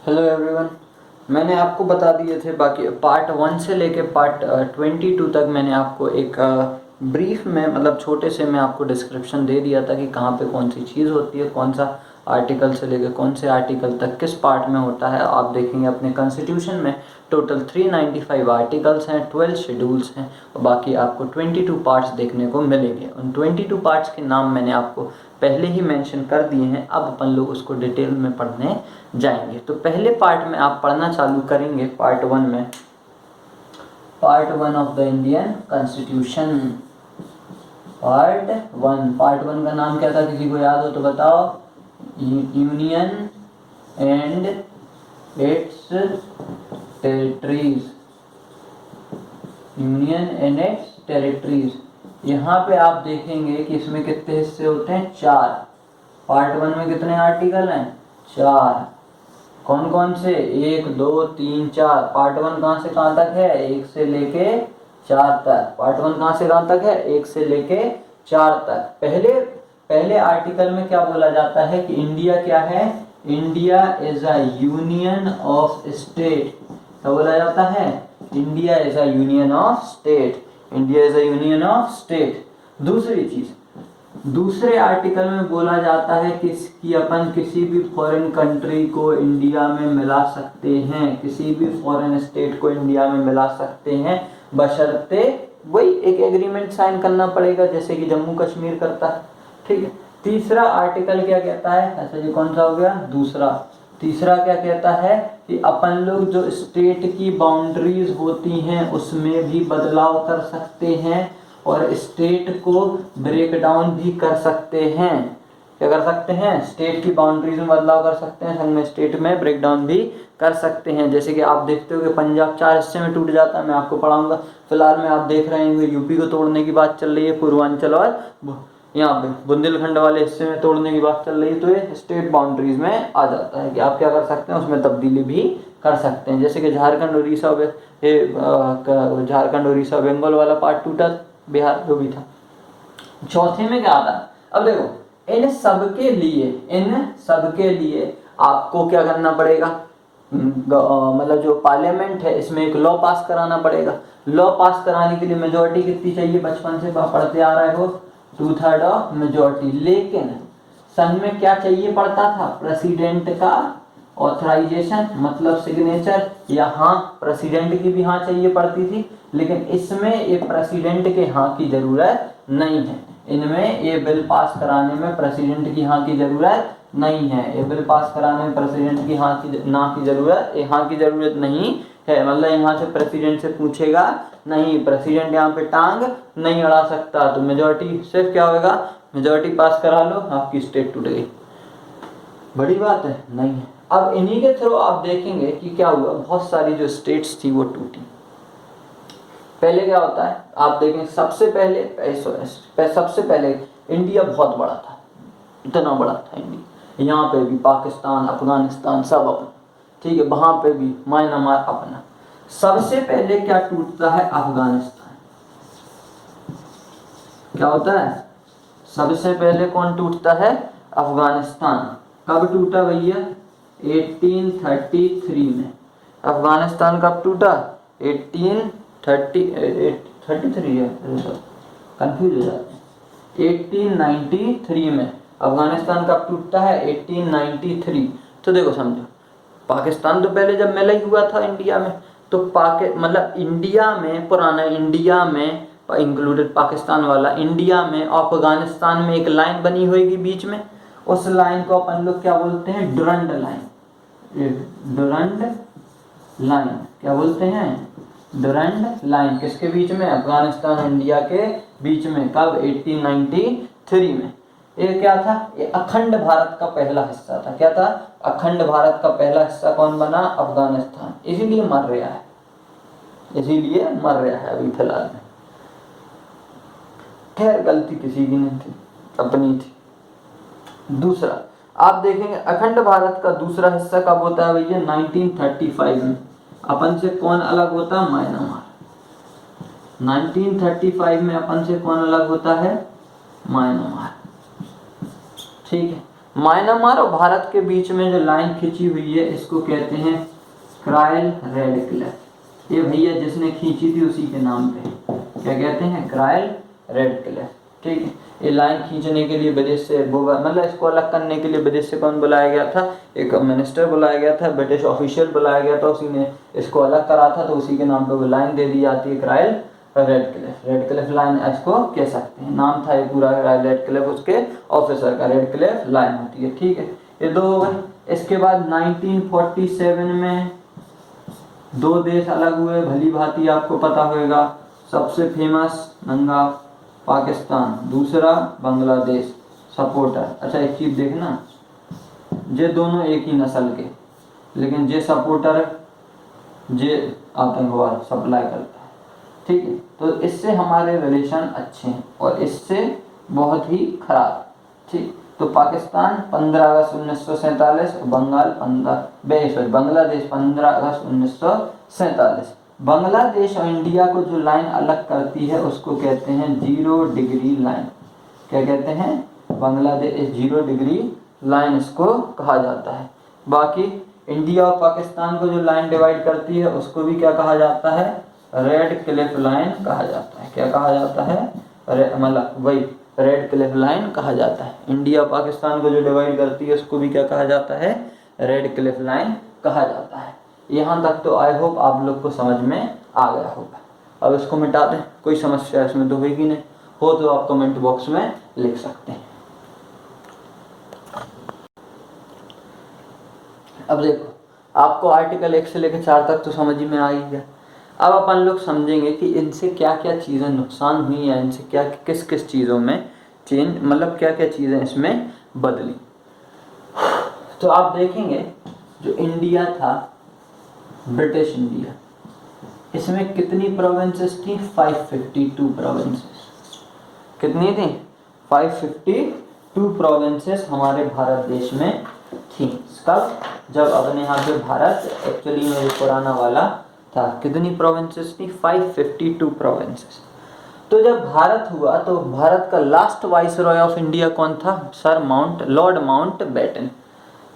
Hello everyone. मैंने आपको बता दिए थे बाकी पार्ट 1 से लेके पार्ट 22 तक मैंने आपको एक ब्रीफ में मतलब छोटे से मैं आपको डिस्क्रिप्शन दे दिया था कि कहाँ पे कौन सी चीज़ होती है, कौन सा आर्टिकल से लेके कौन से आर्टिकल तक किस पार्ट में होता है। आप देखेंगे अपने कॉन्स्टिट्यूशन में टोटल 395 आर्टिकल्स हैं, 12 शेड्यूल्स हैं और बाकी आपको 22 पार्ट्स देखने को मिलेंगे। उन 22 पार्ट्स के नाम मैंने आपको पहले ही मेंशन कर दिए हैं, अब अपन लोग उसको डिटेल में पढ़ने जाएंगे। तो पहले पार्ट में आप पढ़ना चालू करेंगे पार्ट 1 में, part 1 of the Indian constitution. Part 1 का नाम क्या था, किसी को याद हो तो बताओ? Union and it's territories. Union and it's territories. यहाँ पे आप देखेंगे कि इसमें कितने हिस्से होते हैं? 4। पार्ट 1 में कितने आर्टिकल हैं? 4। कौन कौन से? 1 2 3 4। पार्ट 1 कहाँ से कहाँ तक है? 1 से लेके 4 तक। पार्ट 1 कहाँ से कहाँ तक है? 1 से लेके 4 तक। पहले आर्टिकल में क्या बोला जाता है कि इंडिया क्या है? India is a union of state. क्या बोला जाता है? India is a union of state. India is a union of state. दूसरी चीज, दूसरे आर्टिकल में बोला जाता है कि अपन किसी भी फॉरेन कंट्री को इंडिया में मिला सकते हैं, किसी भी फॉरेन स्टेट को इंडिया में मिला सकते हैं, बशर्ते वही एक एग्रीमेंट साइन करना पड़ेगा जैसे कि जम्मू कश्मीर करता है। ठीक है। तीसरा आर्टिकल क्या कहता है? अच्छा जी, कौन सा हो गया? दूसरा। तीसरा क्या कहता है कि अपन लोग जो स्टेट की बाउंड्रीज होती हैं उसमें भी बदलाव कर सकते हैं और स्टेट को ब्रेक डाउन भी कर सकते हैं। क्या कर सकते हैं? स्टेट की बाउंड्रीज में बदलाव कर सकते हैं, संग में स्टेट में ब्रेक डाउन भी कर सकते हैं। जैसे कि आप देखते हो कि पंजाब 4 हिस्से में टूट जाता है, मैं आपको पढ़ाऊंगा। फिलहाल में आप देख रहे हैं यूपी को तोड़ने की बात चल रही है, पूर्वांचल और यहाँ पे बुंदेलखंड वाले हिस्से में तोड़ने की बात चल रही है। तो ये स्टेट बाउंड्रीज में आ जाता है कि आप क्या कर सकते हैं, उसमें तब्दीली भी कर सकते हैं। जैसे कि झारखंड उड़ीसा बंगाल वाला पार्ट टूटा, बिहार जो भी था। चौथे में क्या आता है? अब देखो, इन सबके लिए आपको क्या करना पड़ेगा? मतलब जो पार्लियामेंट है इसमें एक लॉ पास कराना पड़ेगा। लॉ पास कराने के लिए मेजोरिटी कितनी चाहिए? बचपन से पढ़ते आ रहे हो, 2/3 ऑफ मेजोरिटी। लेकिन संघ में क्या चाहिए पड़ता था? प्रेसिडेंट का ऑथराइजेशन, मतलब सिग्नेचर। या हाँ, प्रेसिडेंट की भी हाँ चाहिए पड़ती थी, लेकिन इसमें एक प्रेसिडेंट के हाँ की जरूरत नहीं है। इनमें ये बिल पास कराने में प्रेसिडेंट की हाँ की जरूरत नहीं है। ये बिल पास कराने में प्रेसिडेंट की हाँ की जरूरत नहीं है। मतलब यहाँ से प्रेसिडेंट से पूछेगा नहीं, प्रेसिडेंट यहाँ पे टांग नहीं अड़ा सकता। तो मेजोरिटी सिर्फ क्या होगा? मेजोरिटी पास करा लो, आपकी स्टेट टूट गई। बड़ी बात है? नहीं है। अब इन्हीं के थ्रू आप देखेंगे कि क्या हुआ, बहुत सारी जो स्टेट्स थी वो टूटी। पहले क्या होता है आप देखें, सबसे पहले इंडिया बहुत बड़ा था, इतना बड़ा था इंडिया। यहाँ पे भी पाकिस्तान, अफगानिस्तान सब अपना, ठीक है, वहां पे भी म्यांमार अपना। सबसे पहले क्या टूटता है? अफगानिस्तान। क्या होता है? सबसे पहले कौन टूटता है? अफगानिस्तान। कब टूटा भैया? 1833 में। अफगानिस्तान कब टूटा? 1833 है, कंफ्यूज हो जाते हैं। 1893 में अफगानिस्तान कब टूटता है? 1893। तो देखो समझो, पाकिस्तान तो पहले जब मिला ही हुआ था इंडिया में, तो मतलब इंडिया में, पुराना इंडिया में इंक्लूडेड पाकिस्तान वाला, इंडिया में अफगानिस्तान में एक लाइन बनी होगी बीच में। उस लाइन को अपन लोग क्या बोलते हैं? Durand line. डुरंड लाइन क्या बोलते हैं? Durand line. किसके बीच में? अफगानिस्तान और इंडिया के बीच में। कब? 1893 में। ये क्या था? ये अखंड भारत का पहला हिस्सा था। क्या था? अखंड भारत का पहला हिस्सा कौन बना? अफगानिस्तान। इसीलिए मर रहा है अभी फिलहाल में। खैर, गलती किसी की नहीं थी, अपनी थी। दूसरा आप देखेंगे, अखंड भारत का दूसरा हिस्सा कब होता है भैया? 1935 में। अपन से कौन अलग होता है? म्यांमार। 1935 में अपन से कौन अलग होता है? म्यांमार। ठीक है। म्यांमार और भारत के बीच में जो लाइन खींची हुई है इसको कहते हैं क्राइल रेड क्लिफ। ये भैया जिसने खींची थी उसी के नाम पे क्या कहते हैं, क्राइल रेड क्लिफ। ठीक है, ये लाइन खींचने के लिए वजह से वो मतलब इसको अलग करने के लिए वजह से कौन बुलाया गया था, एक मिनिस्टर बुलाया गया था, ब्रिटिश ऑफिशियल बुलाया गया था, उसी ने इसको अलग करा था, तो उसी के नाम पे वो लाइन दे दी जाती है Cyril Radcliffe. Radcliffe line इसको कह सकते हैं, नाम था ये पूरा रेड क्लिफ, उसके ऑफिसर का रेड क्लिफ लाइन होती है। ठीक है, ये दो हो गए। इसके बाद 1947 में दो देश अलग हुए, भली भांति आपको पता होगा। सबसे फेमस नंगा पाकिस्तान, दूसरा बांग्लादेश सपोर्टर। अच्छा एक चीज देखना, ये दोनों एक ही नस्ल के, लेकिन ये सपोर्टर ये आतंकवाद सप्लाई करता है। ठीक है, तो इससे हमारे रिलेशन अच्छे हैं और इससे बहुत ही खराब। ठीक, तो पाकिस्तान 15 अगस्त 1947, बांग्लादेश 15 अगस्त 1947। बांग्लादेश और इंडिया को जो लाइन अलग करती है उसको कहते हैं 0 डिग्री लाइन। क्या कहते हैं, बांग्लादेश 0 डिग्री लाइन इसको कहा जाता है। बाकी इंडिया और पाकिस्तान को जो लाइन डिवाइड करती है उसको भी क्या कहा जाता है, रेड क्लिफ लाइन कहा जाता है। क्या कहा जाता है, मतलब वही रेड क्लिफ लाइन कहा जाता है। इंडिया पाकिस्तान को जो डिवाइड करती है उसको भी क्या कहा जाता है, रेड क्लिफ लाइन कहा जाता है। यहाँ तक तो आई होप आप लोग को समझ में आ गया होगा। अब इसको मिटा दें, कोई समस्या इसमें तो होगी नहीं, हो तो आप कमेंट बॉक्स में लिख सकते हैं। अब देखो, आपको आर्टिकल 1 से लेकर 4 तक तो समझ में आ ही गया। अब अपन लोग समझेंगे कि इनसे क्या क्या चीज़ें नुकसान हुई या इनसे क्या किस किस चीज़ों में चेंज, मतलब क्या क्या चीज़ें इसमें बदली। तो आप देखेंगे जो इंडिया था, ब्रिटिश इंडिया, इसमें कितनी प्रोविंसेस थी, 552 प्रोविंसेस। कितनी थी, 552 प्रोविंसेस हमारे भारत देश में थी। कब, जब अपने यहाँ पे भारत एक्चुअली में पुराना वाला था। कितनी प्रोविंसेस थी, 552 प्रोविंसेस। तो जब भारत हुआ तो भारत का लास्ट वाइसरॉय ऑफ इंडिया कौन था, लॉर्ड माउंटबेटन।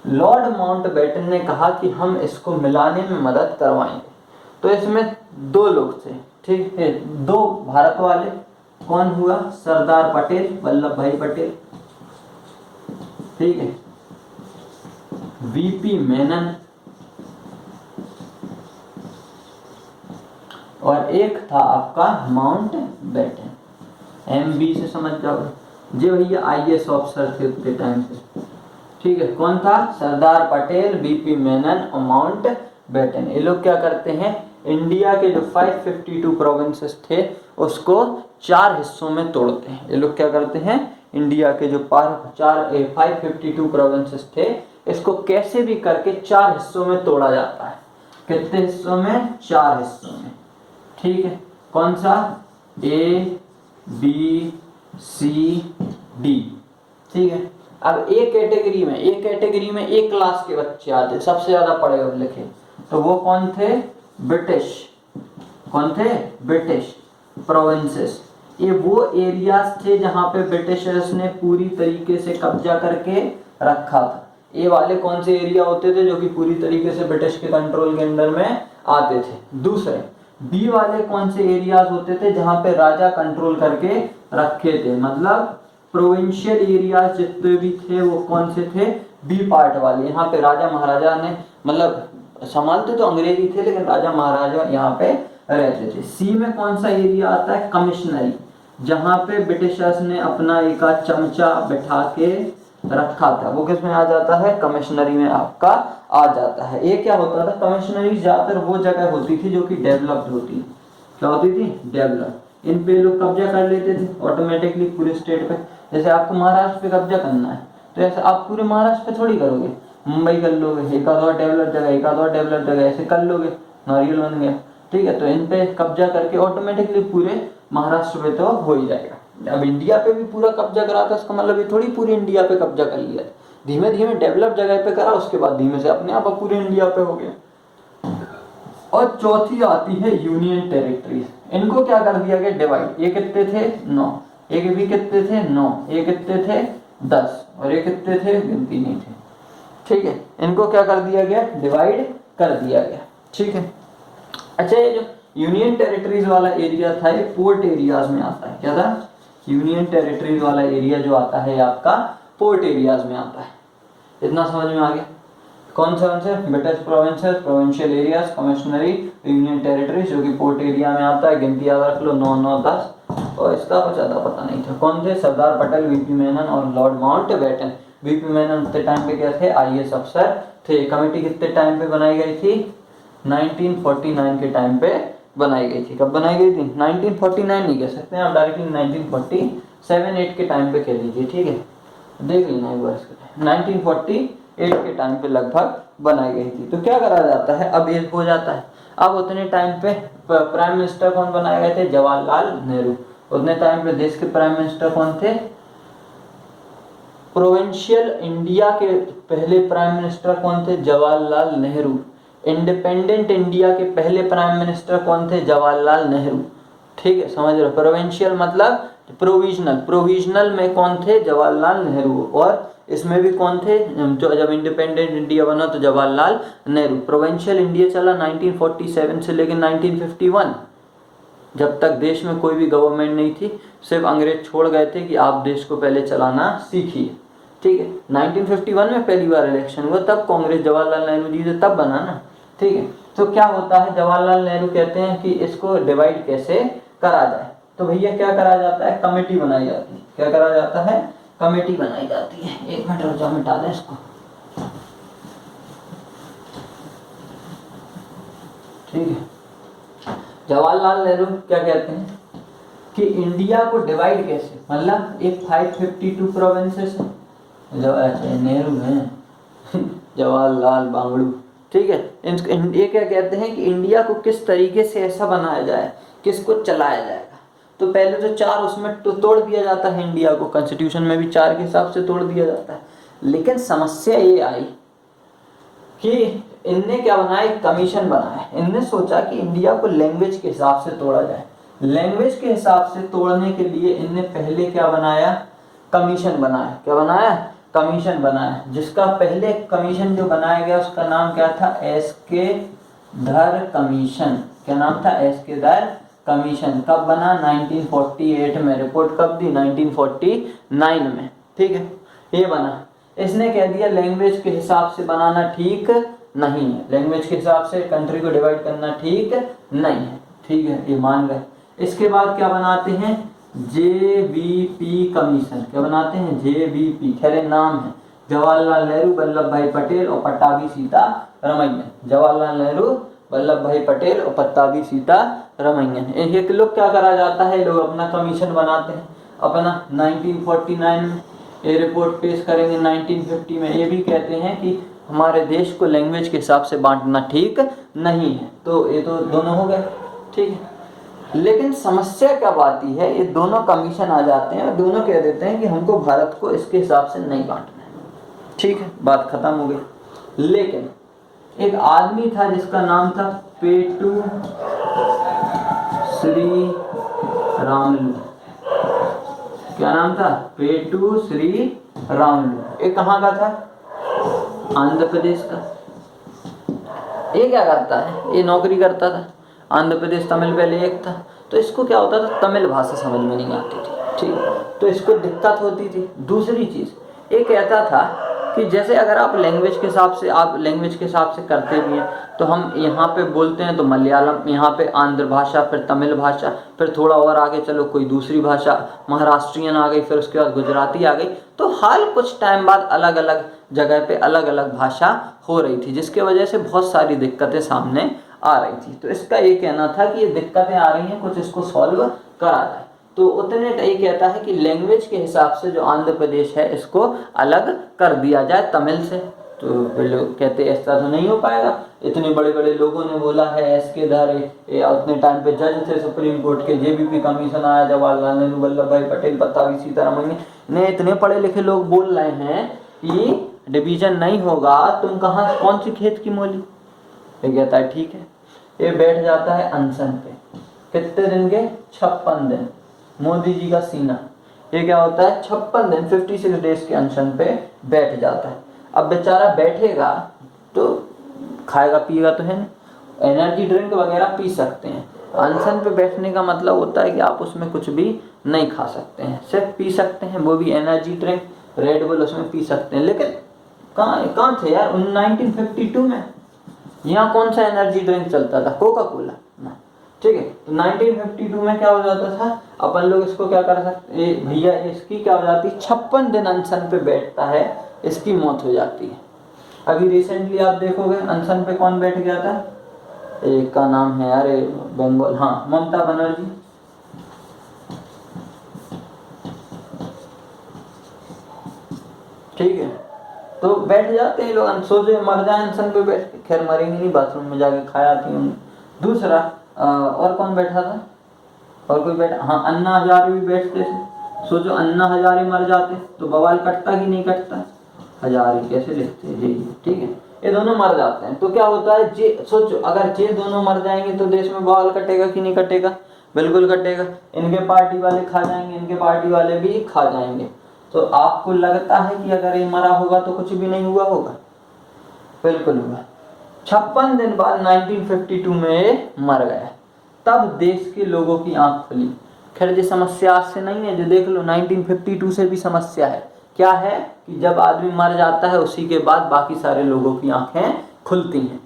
लॉर्ड माउंटबेटन ने कहा कि हम इसको मिलाने में मदद करवाएंगे। तो इसमें दो लोग थे, ठीक है, दो भारत वाले। कौन हुआ, सरदार पटेल, वल्लभ भाई पटेल, ठीक है, वीपी मेनन, और एक था आपका माउंटबेटन। एमबी से समझ जाओ, जो भैया आईएएस ऑफिसर थे उतने टाइम से। ठीक है, कौन था, सरदार पटेल, वीपी मेनन और माउंटबेटन। ये लोग क्या करते हैं, इंडिया के जो 552 प्रोविंसेस थे उसको 4 हिस्सों में तोड़ते हैं। ये लोग क्या करते हैं, इंडिया के जो 552 प्रोविंसेस थे इसको कैसे भी करके 4 हिस्सों में तोड़ा जाता है। कितने हिस्सों में, 4 हिस्सों में। ठीक है, कौन सा, ए बी सी डी। ठीक है, अब एक कैटेगरी में एक क्लास के बच्चे आते, सबसे ज्यादा पढ़े और लिखे, तो वो कौन थे, ब्रिटिश। कौन थे, ब्रिटिश प्रोविंसेस। ये वो एरियाज थे जहां पे ब्रिटिशर्स ने पूरी तरीके से कब्जा करके रखा था। ये वाले कौन से एरिया होते थे जो कि पूरी तरीके से ब्रिटिश के कंट्रोल के अंडर में आते थे। दूसरे बी वाले कौन से एरियाज होते थे जहां पे राजा कंट्रोल करके रखे थे, मतलब प्रोविंशियल एरियाज जितने भी थे वो कौन से थे, बी पार्ट वाले। यहाँ पे राजा महाराजा ने, मतलब संभालते तो अंग्रेजी थे लेकिन राजा महाराजा यहाँ पे रहते थे। सी में कौन सा एरिया आता है, कमिश्नरी, जहाँ पे ब्रिटिशर्स ने अपना एक चमचा बिठा के रखा था, वो किस में आ जाता है, कमिश्नरी में आपका आ जाता है। ये क्या होता था, कमिश्नरी ज्यादातर वो जगह होती थी जो कि डेवलप्ड होती, क्या होती थी, डेवलप। इन पे लोग कब्जा कर लेते थे ऑटोमेटिकली पूरे स्टेट पे। जैसे आपको महाराष्ट्र पे कब्जा करना है तो ऐसे आप पूरे महाराष्ट्र पे थोड़ी करोगे, मुंबई कर लोगे, एक आध और डेवलप जगह ऐसे कर लोगे, नारियल बन गया। ठीक है, तो इन पे कब्जा करके ऑटोमेटिकली पूरे महाराष्ट्र पे तो हो ही जाएगा। अब इंडिया पे भी पूरा कब्जा करा था, इसका मतलब ये थोड़ी पूरे इंडिया पे कब्जा कर लिया, धीमे धीमे डेवलप जगह पे करा, उसके बाद धीमे से अपने आप पूरे इंडिया पे हो गया। और चौथी आती है यूनियन टेरिटरीज। इनको क्या कर दिया गया, डिवाइड। ये कितने थे, 9। एक भी कितने थे, 9। ये कितने थे, 10 और ये कितने थे, गिनती नहीं थे। ठीक है, इनको क्या कर दिया गया, डिवाइड कर दिया गया। ठीक है, अच्छा ये जो यूनियन टेरिटरीज वाला एरिया था ये पोर्ट एरियाज में आता है। क्या था, यूनियन टेरिटरीज वाला एरिया जो आता है आपका पोर्ट एरियाज में आता है। इतना समझ में आ गया। कौन से British provinces, provincial areas, commissionery, union territories जो कि पोर्ट एरिया में आता है। गिनती याद रख लो 9 9 10 और इसका कुछ ज़्यादा पता नहीं था। कौन थे, सरदार पटेल, वीपी मेनन और लॉर्ड माउंटबेटन। वीपी मेनन उतने टाइम पे क्या थे, आईएएस अफसर थे। कमेटी कितने टाइम पे बनाई गई थी, 1949 के टाइम पे बनाई गई थी। कब बनाई गई थी, 1949 नहीं कह सकते आप, डायरेक्टली 1947-8 के टाइम पे कह लीजिए। ठीक है, देख लेना एक बार, 1948 के टाइम पे लगभग बनाई गई थी। तो क्या करा जाता है, अब ये हो जाता है। अब उतने टाइम पे प्राइम मिनिस्टर कौन बनाए गए थे, जवाहरलाल नेहरू। उतने टाइम पे देश के प्राइम मिनिस्टर कौन थे, प्रोविंशियल इंडिया के पहले प्राइम मिनिस्टर कौन थे, जवाहरलाल नेहरू। इंडिपेंडेंट इंडिया के पहले प्राइम मिनिस्टर कौन थे, जवाहरलाल नेहरू। ठीक है, समझ रहे हो, प्रोविंशियल मतलब प्रोविजनल, प्रोविजनल में कौन थे, जवाहरलाल नेहरू। और इसमें भी कौन थे, जो जब इंडिपेंडेंट इंडिया बना तो जवाहरलाल नेहरू। प्रोविंशियल इंडिया चला 1947 से लेकर 1951, जब तक देश में कोई भी गवर्नमेंट नहीं थी, सिर्फ अंग्रेज छोड़ गए थे कि आप देश को पहले चलाना सीखिए। ठीक है, 1951 में पहली बार इलेक्शन हुआ, तब कांग्रेस जवाहरलाल नेहरू जी से तब बना ना। ठीक है, तो क्या होता है, जवाहरलाल नेहरू कहते हैं कि इसको डिवाइड कैसे करा जाए। तो भैया क्या करा जाता है, कमेटी बनाई जाती है। क्या करा जाता है, कमेटी बनाई जाती है। एक मिनट रुक जाओ, मिटा दें इसको। ठीक है, जवाहरलाल नेहरू क्या कहते हैं कि इंडिया को डिवाइड कैसे, मतलब एक 552 प्रोविंसेस है, नेहरू हैं जवाहरलाल बांगड़ू। ठीक है, ये क्या कहते हैं कि इंडिया को किस तरीके से ऐसा बनाया जाए, किसको चलाया जाएगा। तो पहले तो 4 उसमें तोड़ दिया जाता है इंडिया को, कॉन्स्टिट्यूशन में भी 4 के हिसाब से तोड़ दिया जाता है। लेकिन समस्या ये आई कि इनने क्या बनाया, एक कमीशन बनाया। इनने सोचा कि इंडिया को लैंग्वेज के हिसाब से तोड़ा जाए। लैंग्वेज के हिसाब से तोड़ने के लिए इनने पहले क्या बनाया, कमीशन बनाया। क्या बनाया, कमीशन बनाया, जिसका पहले कमीशन जो बनाया गया उसका नाम क्या था, एस.के. धर कमीशन। क्या नाम था, एस.के. धर कमीशन। कब बना, 1948 में। रिपोर्ट कब दी, 1949 में। ठीक है, ये बना। इसने कह दिया लैंग्वेज के हिसाब से बनाना ठीक नहीं है, लैंग्वेज के हिसाब से कंट्री को डिवाइड करना ठीक नहीं है। ठीक है, ये मान गए। इसके बाद क्या बनाते हैं, जेवीपी कमीशन। क्या बनाते हैं, जेवीपी। खैर नाम है, जवाहरलाल नेहरू, वल्लभ भाई पटेल और पट्टाभी सीतारमैया। जवाहरलाल नेहरू, वल्लभ भाई पटेल और पट्टाभी सीतारमैया। एक लोग क्या करा जाता है, लोग अपना कमीशन बनाते हैं अपना 1949 में। ये रिपोर्ट पेश करेंगे 1950 में। ये भी कहते हैं कि हमारे देश को लैंग्वेज के हिसाब से बांटना ठीक नहीं है। तो ये तो दोनों हो गए। ठीक है, लेकिन समस्या कब आती है, ये दोनों कमीशन आ जाते हैं और दोनों कह देते हैं कि हमको भारत को इसके हिसाब से नहीं बांटना है। ठीक है, बात खत्म हो गई। लेकिन एक आदमी था जिसका नाम था पेटू श्री रामलू। क्या नाम था, पेटू श्री रामलू। ये कहाँ का था, आंध्र प्रदेश का। ये क्या करता है, ये नौकरी करता था आंध्र प्रदेश तमिल पहले एक था। तो इसको क्या होता था, तमिल भाषा समझ में नहीं आती थी। ठीक, तो इसको दिक्कत होती थी। दूसरी चीज़ ये कहता था कि जैसे अगर आप लैंग्वेज के हिसाब से करते भी हैं, तो हम यहाँ पे बोलते हैं तो मलयालम, यहाँ पे आंध्र भाषा, फिर तमिल भाषा, फिर थोड़ा और आगे चलो कोई दूसरी भाषा, महाराष्ट्रियन आ गई, फिर उसके बाद गुजराती आ गई। तो हाल कुछ टाइम बाद अलग अलग जगह पे अलग अलग भाषा हो रही थी, जिसके वजह से बहुत सारी दिक्कतें सामने आ रही थी। तो इसका ये कहना था कि ये दिक्कतें आ रही हैं, कुछ इसको सॉल्व करा जाए। तो उतने ये कहता है कि लैंग्वेज के हिसाब से जो आंध्र प्रदेश है इसको अलग कर दिया जाए तमिल से। तो लोग कहते ऐसा तो नहीं हो पाएगा, इतने बड़े बड़े लोगों ने बोला है, एस.के. धर उतने टाइम पे जज थे सुप्रीम कोर्ट के, जेवीपी कमीशन आया, जवाहरलाल नेहरू, वल्लभ भाई पटेल, पट्टाभी सीतारमैया ने, इतने पढ़े लिखे लोग बोल रहे हैं कि डिवीजन नहीं होगा, तुम कहाँ कौन सी खेत की मोली। ये कहता है ठीक है। ये बैठ जाता है अनशन पे, कितने दिन के, 56 दिन। मोदी जी का सीना, ये क्या होता है 56 दिन 56 डेज के अनशन पे बैठ जाता है। अब बेचारा बैठेगा तो खाएगा पिएगा तो है नहीं, एनर्जी ड्रिंक वगैरह पी सकते हैं। अनशन पे बैठने का मतलब होता है कि आप उसमें कुछ भी नहीं खा सकते हैं, सिर्फ पी सकते हैं, वो भी एनर्जी ड्रिंक रेड बुल उसमें पी सकते हैं। लेकिन कहाँ थे यार 1952 में, यहाँ कौन सा एनर्जी ड्रिंक चलता था, कोका कोला ना, ठीक है। तो 1952 में क्या हो जाता था, अपन लोग इसको क्या कर सकते भैया, इसकी क्या हो जाती 56 दिन अनशन पे बैठता है, इसकी मौत हो जाती है। अभी रिसेंटली आप देखोगे अनशन पे कौन बैठ गया था, एक का नाम है यार बंगाल, हाँ ममता बनर्जी, ठीक है। तो बैठ जाते हैं लोग, सोचे मर जाए अनशन पे बैठ के, खैर मरेंगे नहीं, बाथरूम में जाके खाया आती होंगे। दूसरा और कौन बैठा था, और कोई बैठा, हाँ अन्ना हजारे भी बैठते थे। सोचो अन्ना हजारे मर जाते तो बवाल कटता कि नहीं कटता, हजारे कैसे लिखते हैं जी, ठीक है। ये दोनों मर जाते हैं तो क्या होता है जे, सोचो अगर ये दोनों मर जाएंगे तो देश में बवाल कटेगा कि नहीं कटेगा, बिल्कुल कटेगा। इनके पार्टी वाले खा जाएंगे, इनके पार्टी वाले भी खा जाएंगे। तो आपको लगता है कि अगर ये मरा होगा तो कुछ भी नहीं हुआ होगा, बिल्कुल हुआ। 56 दिन बाद 1952 में मर गया, तब देश के लोगों की आंख खुली। खैर ये समस्या आज से नहीं है, जो देख लो 1952 से भी समस्या है। क्या है कि जब आदमी मर जाता है उसी के बाद बाकी सारे लोगों की आंखें खुलती हैं।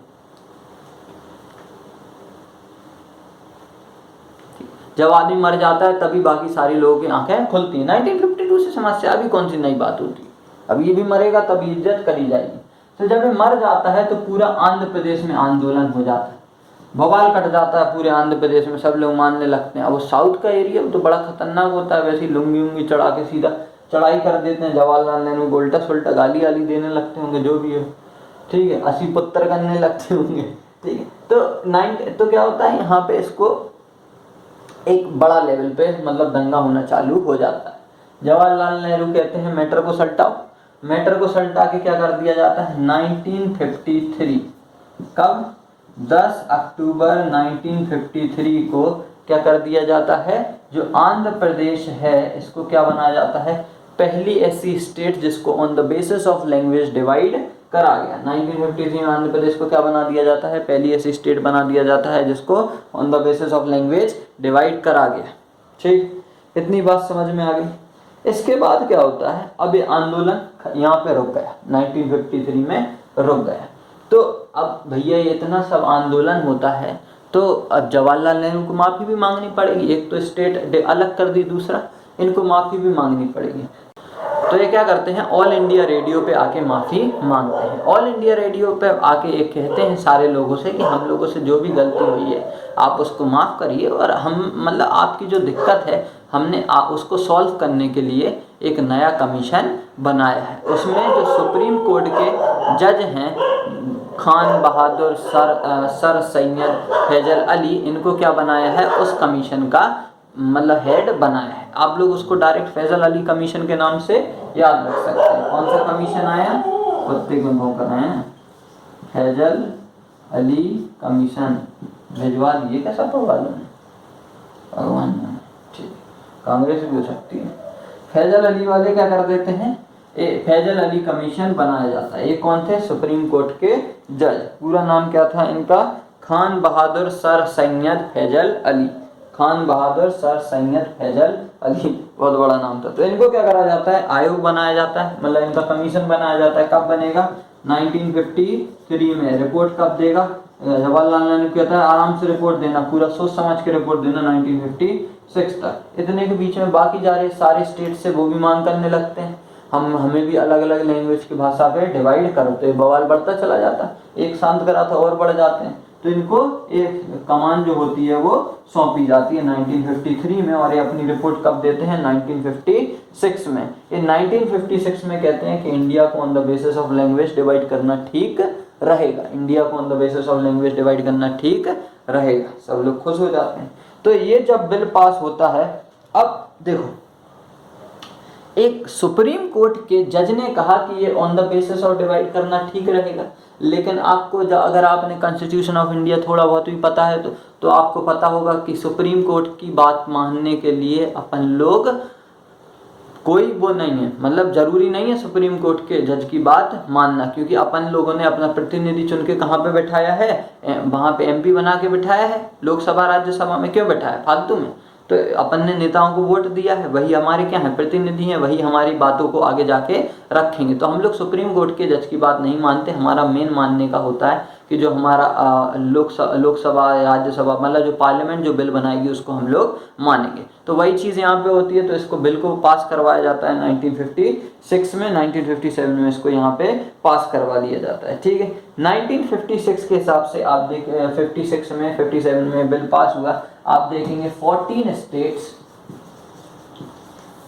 जब आदमी मर जाता है तभी बाकी सारी लोगों की आंखें खुलती हैं। 1952 से समस्या, अभी कौन सी नई बात होती, अब ये भी मरेगा तभी इज्जत करी जाएगी। तो जब ये मर जाता है तो पूरा आंध्र प्रदेश में आंदोलन हो जाता है, बवाल कट जाता है पूरे आंध्र प्रदेश में, सब लोग मानने लगते हैं। अब वो साउथ का एरिया तो बड़ा खतरनाक होता है, वैसे ही लुंगी उंगी चढ़ा के सीधा चढ़ाई कर देते हैं। जवाहरलाल नेहरू को उल्टा सुल्टा गाली वाली देने लगते होंगे, जो भी हो, ठीक है, 80 पुत्र करने लगते होंगे, ठीक है। तो क्या होता है यहाँ पे इसको एक बड़ा लेवल पे मतलब दंगा होना चालू हो जाता है। जवाहरलाल नेहरू कहते हैं मैटर को सल्टाओ, मैटर को सल्टा के क्या कर दिया जाता है 1953, कब 10 अक्टूबर 1953 को क्या कर दिया जाता है, जो आंध्र प्रदेश है इसको क्या बनाया जाता है, पहली ऐसी स्टेट जिसको on the basis of language divide करा गया। 1953 में आंध्र प्रदेश को क्या बना दिया जाता है, पहली ऐसी स्टेट बना दिया जाता है जिसको on the basis of language divide करा गया। ठीक, इतनी बात समझ में आ गई। इसके बाद क्या होता है, अब ये आंदोलन यहाँ पे रुक गया, 1953 में रुक गया। तो अब भैया इतना सब आंदोलन होता है तो अब जवाहरलाल नेहरू को माफ़ी भी मांगनी पड़ेगी। एक तो स्टेट अलग कर दी, दूसरा इनको माफ़ी भी मांगनी पड़ेगी। तो ये क्या करते हैं, ऑल इंडिया रेडियो पे आके माफ़ी मांगते हैं। ऑल इंडिया रेडियो पे आके एक कहते हैं सारे लोगों से कि हम लोगों से जो भी गलती हुई है आप उसको माफ़ करिए, और हम मतलब आपकी जो दिक्कत है हमने उसको सॉल्व करने के लिए एक नया कमीशन बनाया है। उसमें जो सुप्रीम कोर्ट के जज हैं खान बहादुर सर सैयद फैजल अली, इनको क्या बनाया है, उस कमीशन का मतलब हेड बनाया है। आप लोग उसको डायरेक्ट फैजल अली कमीशन के नाम से याद रख सकते हैं। कौन सा कमीशन आया, कुत्ते को भौंक रहे हैं, फैजल अली कमीशन भिजवा दिए क्या सब वालों ने, भगवान, ठीक, कांग्रेस भी हो सकती है। फैजल अली वाले क्या कर देते हैं, फैजल अली कमीशन बनाया जाता है। ये कौन थे, सुप्रीम कोर्ट के जज, पूरा नाम क्या था इनका, खान बहादुर सर सैयद फैजल अली, खान बहादुर सर सैयद फैजल अली, बहुत बड़ा नाम था। तो इनको क्या करा जाता है, आयोग बनाया जाता है, मतलब इनका कमीशन बनाया जाता है। कब बनेगा, 1953 में। रिपोर्ट कब देगा, जवाहरलाल नेहरू कहता है आराम से रिपोर्ट देना, पूरा सोच समझ के रिपोर्ट देना 1956 तक। इतने के बीच में बाकी जा रहे सारे स्टेट से वो भी मांग करने लगते हैं हमें भी अलग अलग लैंग्वेज की भाषा पे डिवाइड करो, तो ये बवाल बढ़ता चला जाता है, एक शांत करा था और बढ़ जाते हैं। तो इनको एक कमान जो होती है वो सौंपी जाती है 1953 में, और ये अपनी रिपोर्ट कब देते हैं, 1956 में। ये 1956 में कहते हैं कि इंडिया को on the basis of language divide करना ठीक रहेगा, इंडिया को on the basis of language divide करना ठीक रहेगा। सब लोग खुश हो जाते हैं। तो ये जब बिल पास होता है, अब देखो एक सुप्रीम कोर्ट के जज ने कहा कि ये on the basis of divide करना ठीक रहेगा, लेकिन आपको अगर आपने कॉन्स्टिट्यूशन ऑफ इंडिया थोड़ा बहुत भी पता है तो आपको पता होगा कि सुप्रीम कोर्ट की बात मानने के लिए अपन लोग कोई वो नहीं है, मतलब जरूरी नहीं है सुप्रीम कोर्ट के जज की बात मानना, क्योंकि अपन लोगों ने अपना प्रतिनिधि चुन के कहाँ पे बैठाया है, वहाँ पे एमपी बना के बैठाया है। लोकसभा राज्यसभा में क्यों बैठाया, फालतू में। तो अपन ने नेताओं को वोट दिया है, वही हमारे क्या है, प्रतिनिधि हैं, वही हमारी बातों को आगे जाके रखेंगे। तो हम लोग सुप्रीम कोर्ट के जज की बात नहीं मानते। हमारा मेन मानने का होता है कि जो हमारा लोकसभा राज्यसभा, मतलब जो पार्लियामेंट जो बिल बनाएगी उसको हम लोग मानेंगे। तो वही चीज़ यहाँ पे होती है। तो इसको बिल को पास करवाया जाता है 1956 में, 1957 में इसको यहाँ पे पास करवा दिया जाता है। ठीक है, 1956 के हिसाब से आप देखें, 56 में 57 में बिल पास हुआ। आप देखेंगे 14 स्टेट्स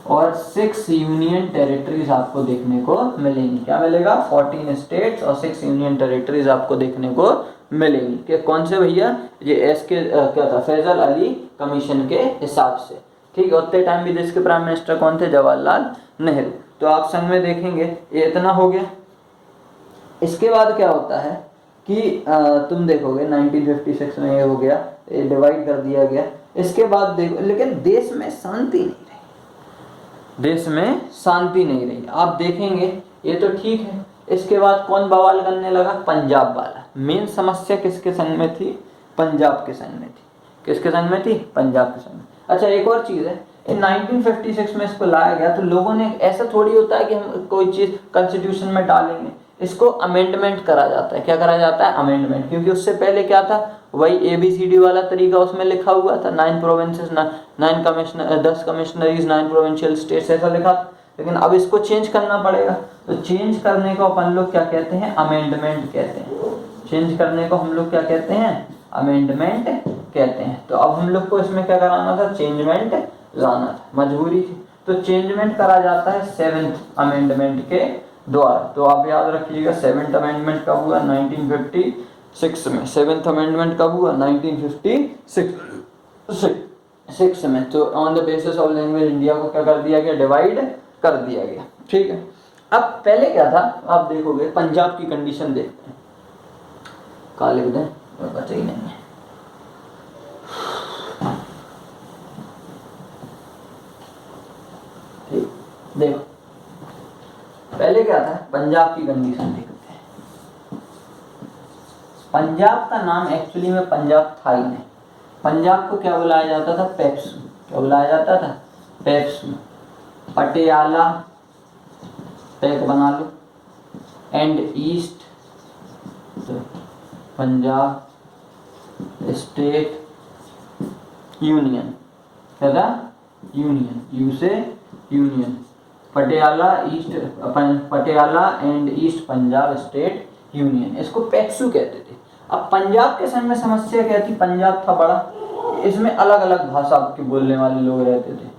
और 6 यूनियन टेरिटरीज आपको देखने को मिलेंगी। क्या मिलेगा, 14 स्टेट्स और 6 यूनियन टेरिटरीज आपको देखने को मिलेंगी। कि कौन से भैया, ये एसके क्या था, फैजल अली कमीशन के हिसाब से। ठीक है, उतने टाइम भी देश के प्राइम मिनिस्टर कौन थे, जवाहरलाल नेहरू। तो आप संग में देखेंगे ये इतना हो गया। इसके बाद क्या होता है कि तुम देखोगे 1956 में ये हो गया, ये डिवाइड कर दिया गया। इसके बाद देखो, लेकिन देश में शांति नहीं रही, देश में शांति नहीं रही। आप देखेंगे ये तो ठीक है। इसके बाद कौन बवाल करने लगा, पंजाब वाला। मेन समस्या किसके संग में थी, पंजाब के संग में थी। किसके संग में थी, पंजाब के संग में। अच्छा, एक और चीज़ है, इन 1956 में इसको लाया गया। तो लोगों ने, ऐसा थोड़ी होता है कि हम कोई चीज़ कॉन्स्टिट्यूशन में डालेंगे, इसको अमेंडमेंट करा जाता है। क्या करा जाता है, अमेंडमेंट। क्योंकि उससे पहले क्या था, वही ABCD वाला तरीका उसमें लिखा हुआ था, 9 प्रोविंसेस, 9 कमिश्नर, 10 कमिश्नरीज, 9 प्रोविंशियल स्टेट्स, ऐसा लिखा। लेकिन अब इसको चेंज करना पड़ेगा। तो चेंज करने को अपन लोग क्या कहते हैं, अमेंडमेंट कहते हैं। चेंज करने को हम लोग क्या कहते हैं, अमेंडमेंट कहते हैं। तो अब हम लोग को इसमें क्या कराना था, चेंजमेंट लाना था, मजबूरी थी। तो चेंजमेंट करा जाता है 7th अमेंडमेंट के द्वारा। तो आप याद रखिएगा 7th अमेंडमेंट कब हुआ, 1956 में। 7th अमेंडमेंट कब हुआ, 1956 में। तो on the basis of language India को क्या कर दिया गया, डिवाइड कर दिया गया। ठीक है, अब पहले क्या था, आप देखोगे पंजाब की कंडीशन देखते हैं। काले दें बचा ही नहीं है। ठीक, देखो पहले क्या था, पंजाब की कंडीशन देखते हैं। पंजाब का नाम एक्चुअली में पंजाब था ही नहीं। पंजाब को क्या बुलाया जाता था, पेप्सू। क्या बुलाया जाता था, पेप्सू। पटियाला, पैक बना लो, and east Punjab state union. क्या था, यूनियन, यू से union. Patiala east, Patiala and east Punjab state union, इसको पेप्सू कहते थे। अब पंजाब के संग में समस्या क्या थी, पंजाब था बड़ा, इसमें अलग अलग भाषा के बोलने वाले लोग रहते थे।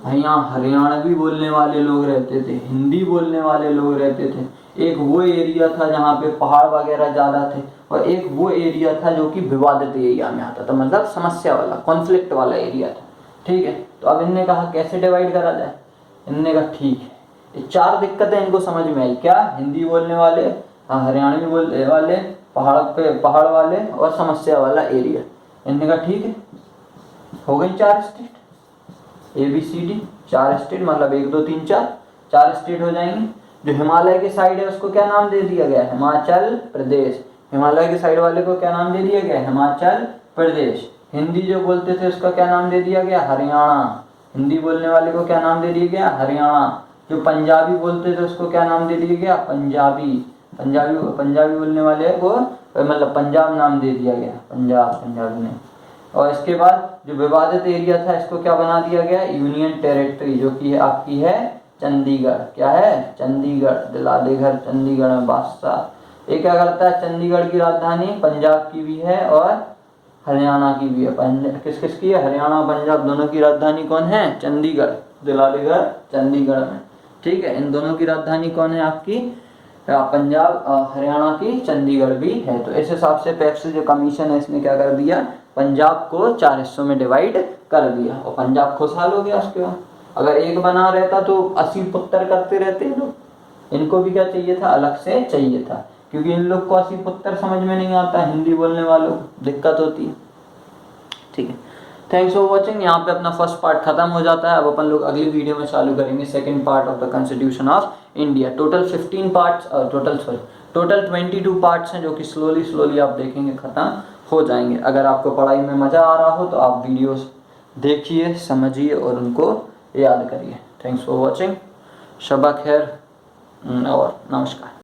यहाँ हरियाणवी बोलने वाले लोग रहते थे, हिंदी बोलने वाले लोग रहते थे। एक वो एरिया था जहाँ पे पहाड़ वगैरह ज़्यादा थे, और एक वो एरिया था जो कि विवादित एरिया में आता था, मतलब समस्या वाला, कॉन्फ्लिक्ट वाला एरिया था। ठीक है, तो अब इनने कहा कैसे डिवाइड करा जाए। इनने कहा ठीक है, ये 4 दिक्कतें इनको समझ में आई। क्या, हिंदी बोलने वाले, हरियाणवी बोलने वाले, पहाड़ वाले, और समस्या वाला एरिया। इनने कहा ठीक है, हो गई 4 स्टेट, ABCD 4 स्टेट, मतलब 1 2 3 4 स्टेट हो जाएंगे। जो हिमालय की साइड है उसको क्या नाम दे दिया गया, हिमाचल प्रदेश। हिमालय की साइड वाले को क्या नाम दे दिया गया, हिमाचल प्रदेश। हिंदी जो बोलते थे उसका क्या नाम दे दिया गया, हरियाणा। हिंदी बोलने वाले को क्या नाम दे दिया गया, हरियाणा। जो पंजाबी बोलते थे उसको क्या नाम दे दिया गया, पंजाबी। पंजाबी बोलने वाले को मतलब पंजाब नाम दे दिया गया, पंजाबी ने। और इसके बाद जो विवादित एरिया था इसको क्या बना दिया गया, यूनियन टेरिटरी, जो कि आपकी है चंडीगढ़। क्या है, चंडीगढ़। दिला दे घर चंडीगढ़ में बादशाह। ये क्या करता है, चंडीगढ़ की राजधानी पंजाब की भी है और हरियाणा की भी है। किस किस की है, हरियाणा पंजाब दोनों की राजधानी कौन है, चंडीगढ़। दिला दे घर चंडीगढ़ में। ठीक है, इन दोनों की राजधानी कौन है आपकी, पंजाब, हरियाणा की चंडीगढ़ भी है। तो इस हिसाब से पेप्सी जो कमीशन है इसने क्या कर दिया, पंजाब को 4 हिस्सों में डिवाइड कर दिया, और पंजाब खुशहाल हो गया। उसके बाद अगर एक बना रहता तो 80 पुत्र करते रहते लोग। इनको भी क्या चाहिए था, अलग से चाहिए था, क्योंकि इन लोग को 80 पुत्र समझ में नहीं आता, हिंदी बोलने वालों को दिक्कत होती है। ठीक है, थैंक्स फॉर वॉचिंग। यहाँ पे अपना फर्स्ट पार्ट खत्म हो जाता है। अब अपन लोग अगली वीडियो में चालू करेंगे second part of the constitution of India. Total 15 parts total 22 parts हैं जो कि स्लोली आप देखेंगे खत्म हो जाएंगे। अगर आपको पढ़ाई में मज़ा आ रहा हो तो आप वीडियोस देखिए, समझिए और उनको याद करिए। Thanks for watching. शबा खैर और नमस्कार।